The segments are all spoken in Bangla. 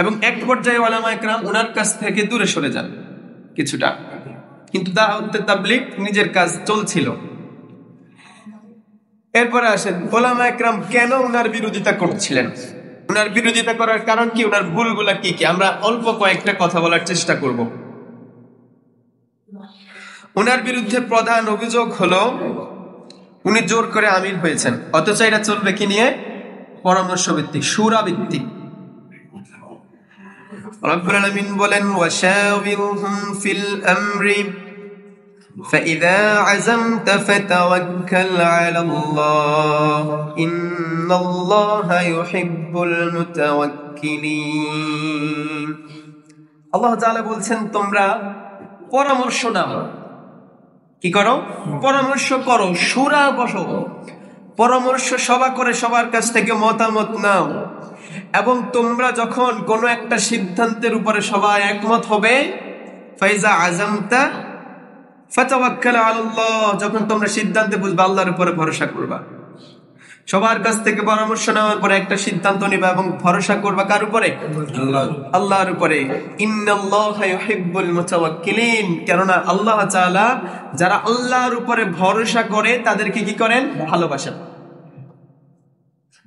এবং এক পর্যায়ে উলামায়ে কেরাম ওনার কাছ থেকে দূরে সরে যান কিছুটা, কিন্তু দাওয়াতে তাবলীগ নিজের কাজ চলছিল। এরপরে আসেন উলামায়ে কেরাম কেন ওনার বিরোধিতা করছিলেন, ওনার বিরোধিতা করার কারণ কি, ওনার ভুলগুলা কি কি, আমরা অল্প কয়েকটা কথা বলার চেষ্টা করব। ওনার বিরুদ্ধে প্রধান অভিযোগ হলো উনি জোর করে আমির হয়েছেন, অথচ এটা চলবে কি নিয়ে, পরামর্শ ভিত্তিক, শুরা ভিত্তিক। রব্বুল আলামিন বলেন ওয়াশাওিরহুম ফিল আমরি فإذا عزمت فتوكل على الله إن الله يحب المتوكلين। আল্লাহ তাআলা বলছেন তোমরা পরামর্শ নাও, কি করো, পরামর্শ করো, শুরা বসো, পরামর্শ সভা করে সবার কাছ থেকে মতামত নাও, এবং তোমরা যখন কোনো একটা সিদ্ধান্তের উপরে সবাই একমত হবে, ফাইজা আযামতা ফাতাওয়াক্কাল আলাল্লাহ, যখন তোমরা সিদ্ধান্তে বুঝবে আল্লাহর উপরে ভরসা করবা, সবার কাছ থেকে পরামর্শ নেওয়ার পরে একটা সিদ্ধান্ত নিবা এবং ভরসা করবা কার উপরে, আল্লাহর উপরে। ইন্নাল্লাহা ইউহিব্বুল মুতাওয়াক্কিলিন, কেননা আল্লাহ তাআলা যারা আল্লাহর উপরে ভরসা করে তাদেরকে কি করেন, ভালোবাসেন।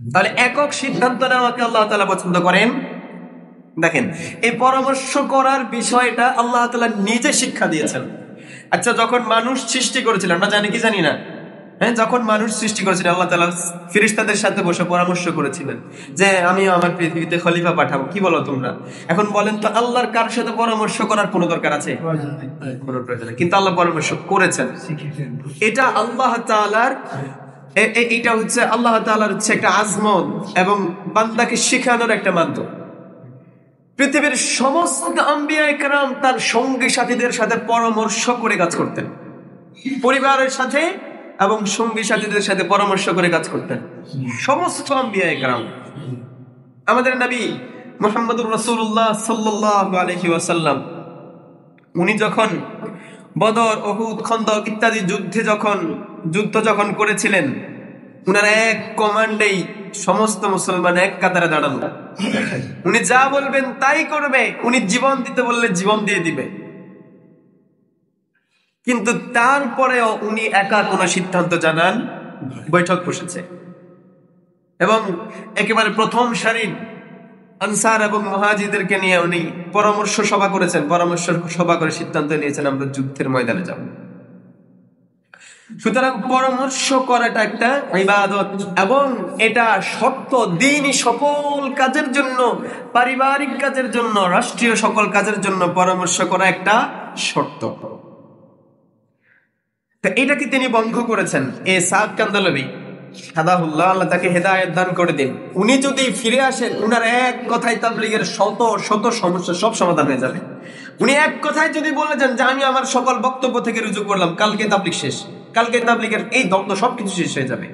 তাহলে একক সিদ্ধান্ত নেওয়াকে আল্লাহ তাআলা পছন্দ করেন। দেখেন এই পরামর্শ করার বিষয়টা আল্লাহ তাআলা নিজে শিক্ষা দিয়েছেন। আচ্ছা, যখন মানুষ সৃষ্টি করেছিলেন, আমরা জানি কি জানি না, হ্যাঁ, যখন মানুষ সৃষ্টি করেছিলেন আল্লাহ তাআলা ফেরেশতাদের সাথে বসে পরামর্শ করেছিলেন যে আমি আমার পৃথিবীতে খলিফা পাঠাবো, কি বলো তোমরা? এখন বলেন তো আল্লাহর কার সাথে পরামর্শ করার কোনো দরকার আছে? কোনো প্রয়োজন নেই, কিন্তু আল্লাহ পরামর্শ করেছেন। এটা আল্লাহ তাআলার, এটা হচ্ছে আল্লাহ তাআলার হচ্ছে একটা আজমত এবং বান্দাকে শেখানোর একটা মাধ্যম। পৃথিবীর সমস্ত আম্বিয়ায়ে কেরাম তার সঙ্গী সাথীদের সাথে পরামর্শ করে কাজ করতেন, পরিবারের সাথে এবং সঙ্গী সাথীদের সাথে পরামর্শ করে কাজ করতেন সমস্ত আম্বিয়ায়ে কেরাম। আমাদের নবী মুহাম্মদুর রাসূলুল্লাহ সাল্লাল্লাহু আলাইহি ওয়াসাল্লাম উনি যখন বদর, উহুদ, খন্দক ইত্যাদি যুদ্ধ যখন করেছিলেন, উনার এক কমান্ডেই সমস্ত মুসলমান এক কাতারে দাঁড়ানো। উনি যা বলবেন তাই করবে, উনি জীবন দিতে বললে জীবন দিয়ে দিবে। কিন্তু তারপরেও উনি একা কোনো সিদ্ধান্ত জানান, বৈঠক বসেছে এবং একেবারে প্রথম সারির আনসার এবং মুহাজিরদেরকে নিয়ে উনি পরামর্শ সভা করেছেন, পরামর্শ সভা করে সিদ্ধান্ত নিয়েছেন আমরা যুদ্ধের ময়দানে যাব। সুতরাং পরামর্শ করাটা একটা ইবাদত এবং এটা শর্ত, দ্বীনি সকল কাজের জন্য, পারিবারিক কাজের জন্য, রাষ্ট্রীয় সকল কাজের জন্য পরামর্শ করা একটা শর্ত। তো এটাকে তিনি ভঙ্গ করেছেন। এ সাদ কান্দালবি হাদাহুল্লাহ, আল্লাহ তাকে হেদায়েত দান করে দিন, উনি যদি ফিরে আসেন উনার এক কথায় তাবলীগের শত শত সমস্যা সব সমাধান হয়ে যাবে। উনি এক কথায় যদি বলে যান যে আমি আমার সকল বক্তব্য থেকে রুজু করলাম, কালকে তাবলীগ শেষ, কালকে তাবলীগের এই দ্বন্দ্ব সবকিছু শেষ হয়ে যাবে।